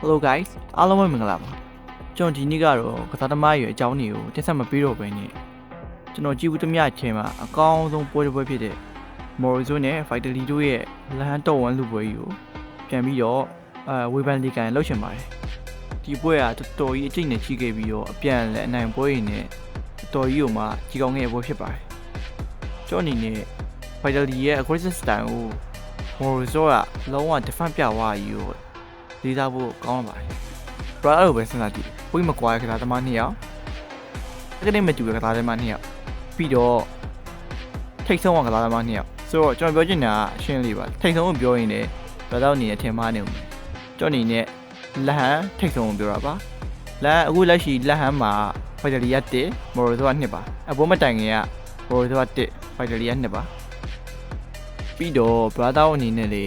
Hello guys အားလုံးပဲမင်္ဂလာပါကျွန်တော်ဒီနေ့ကတော့ကစားသမားရဲ့အကြောင်းတွေကိုတင်ဆက်မပေးတော့ဘဲနဲ့ကျွန်တော်ကြည့်ဘူးသမျှအချိန်မှာအကောင်းဆုံးပွဲတစ်ပွဲဖြစ်တဲ့ Morrison နဲ့ Vitali တို့ရဲ့လဟန်တော်ဝန်လူပွဲကြီးကိုပြန်ပြီးတော့ဝေဖန်လီကန်လောက်ချင်ပါတယ်ဒီပွဲကတော်တော်ကြီးအကျိတ်နဲ့ကြီးခဲ့ပြီးတော့အပြန်လည်းအနိုင်ပွဲရင်းနဲ့တော်ကြီးကိုမှကြီးကောင်းခဲ့ပွဲဖြစ်ပါတယ်ကျွန်တော်အနေနဲ့ Vitali ရဲ့ aggressive style ကို Morrison ကလုံးဝ defense ပြသွားကြီးကိုလေးစားဖို့ကောင်းပါတယ်။ဘရာလိုပဲစဉ်းစားကြည့်။ဘွေးမကွာကစားသမား2ယောက်။တကယ်မတူတဲ့ကစားသမား2ယောက်။ပြီးတော့ထိတ်ဆုံးကစားသမား2ယောက်။ဆိုတော့ကျွန်တော်ပြောချင်တာအရှင်းလေးပါ။ထိတ်ဆုံးကိုပြောရင်လည်းဘရာတော့အနေနဲ့ထင်မှားနေဦးမယ်။ကျွန်တော်အနေနဲ့လက်ဟန်ထိတ်ဆုံးကိုပြောတာပါ။လက်အခုလက်ရှိလက်ဟန်မှာ Vitali က1 Morrison က2ပါ။အပေါ်မတိုင်ခင်က Morrison က1 Vitali က2ပါ။ပြီးတော့ဘရာတော့အနေနဲ့လေ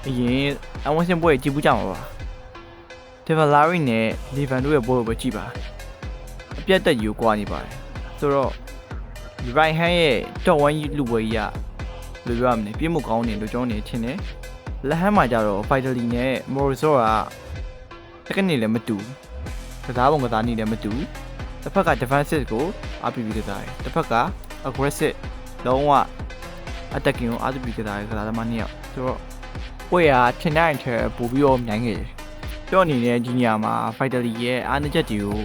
အရင်အဝန်းစင်ပွဲကြည့်ဘူးကြမှာပါDevalari နဲ့ Levan တို့ရဲ့ပွဲကိုပဲကြည့်ပါအပြတ်တက်ယူကွာနေပါတယ်ဆိုတော့ right hand ရဲ့ top 1လူပွဲကြီးကဘယ်လိုပြောရမလဲပြည့်မှုကောင်းတယ်လို့ကျွန်တော်နေထင်တယ်လက်ဟန်းမှာကြတော့ Vitali နဲ့ Morrison ကတကယ်နေလည်းမတူကစားပုံကစားနေလည်းမတူတစ်ဖက်က defensive ကို RPP ကစားတယ်တစ်ဖက်က aggressive လုံးဝ attacking ကို RPP ကစားတယ်ကစားသမား2ယောက်ဆိုတော့ပွဲကထင်တဲ့အထက်ပို့ပြီးတော့နိုင်ခဲ့တယ်ပြောအနေနဲ့ဒီနေရာမှာ Vitali ရဲ့အားနည်းချက်တွေကို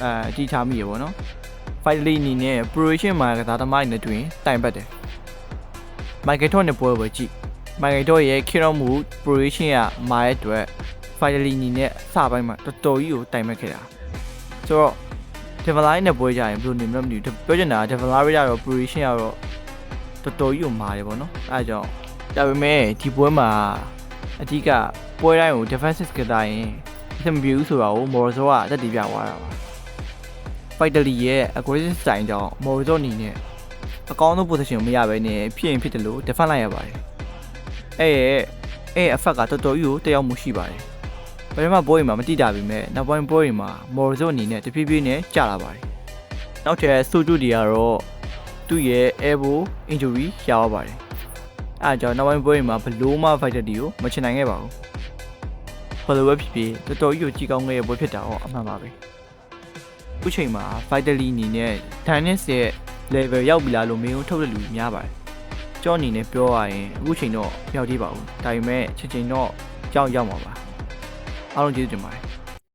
အတိထားမိရပေါ့နော် Vitali အနေနဲ့ Proration မှာကစားသမားတွေနဲ့တွင်တိုင်ပတ်တယ် Michael Todd နဲ့ပွဲပဲကြည့် Michael Todd ရဲ့ Kiro Move Proration ကမာရဲ့အတွက် Vitali အနေနဲ့အစပိုင်းမှာတော်တော်ကြီးကိုတိုင်ပတ်ခဲ့တာဆိုတော့ Devalari နဲ့ပွဲကြရင်ဘယ်လိုနေမလဲမသိဘူးပြောချင်တာ Devalari ရတော့ Proration ရတော့တော်တော်ကြီးကိုမာတယ်ပေါ့နော်အဲဒါကြောင့်ဒါပေမဲ့ဒီပွဲမှာအဓိကပွဲတိုင်းကို defensive ကစားရင်အဆင်မပြေဘူးဆိုတာကို Morrison ကတက်တည်ပြသွားတာပါ Vitali ရဲ့ aggressive style ကြောင့် Morrison အနေနဲ့အကောင်းဆုံး position မရဘဲနဲ့ဖြစ်ရင်ဖြစ်တယ်လို့ defend လိုက်ရပါတယ်အဲ့ effect ကတော်တော်ကြီးကိုတက်ရောက်မှုရှိပါတယ်ပထမပွဲမှာမတိတာပေမဲ့နောက်ပိုင်းပွဲတွေမှာ Morrison အနေနဲ့တဖြည်းဖြည်းနဲ့ကျလာပါတယ်နောက်ထပ် Soju တွေကတော့သူ့ရဲ့ elbow injury ရသွားပါတယ်အဲကြောင့်နောက်ပိုင်းပွဲတွေမှာဘလို့မှ Vitali ကိုမချင်နိုင်ခဲ့ပါဘူးဘယ်လိုပဲဖြစ်ဖြစ်တော်တော်ကြီးကိုကြီးကောင်းခဲ့ရပွဲဖြစ်တာတော့အမှန်ပါပဲအခုချိန်မှာ Vitali အနေနဲ့ Dynamics ရဲ့ level ရောက်ပြီလားလို့မင်းတို့ထုတ်တဲ့လူများပါတယ်ကြောအနေနဲ့ပြောရရင်အခုချိန်တော့မရောက်သေးပါဘူးဒါပေမဲ့ချက်ချင်းတော့ရောက်မှာပါအားလုံးကျေးဇူးတင်ပါတယ်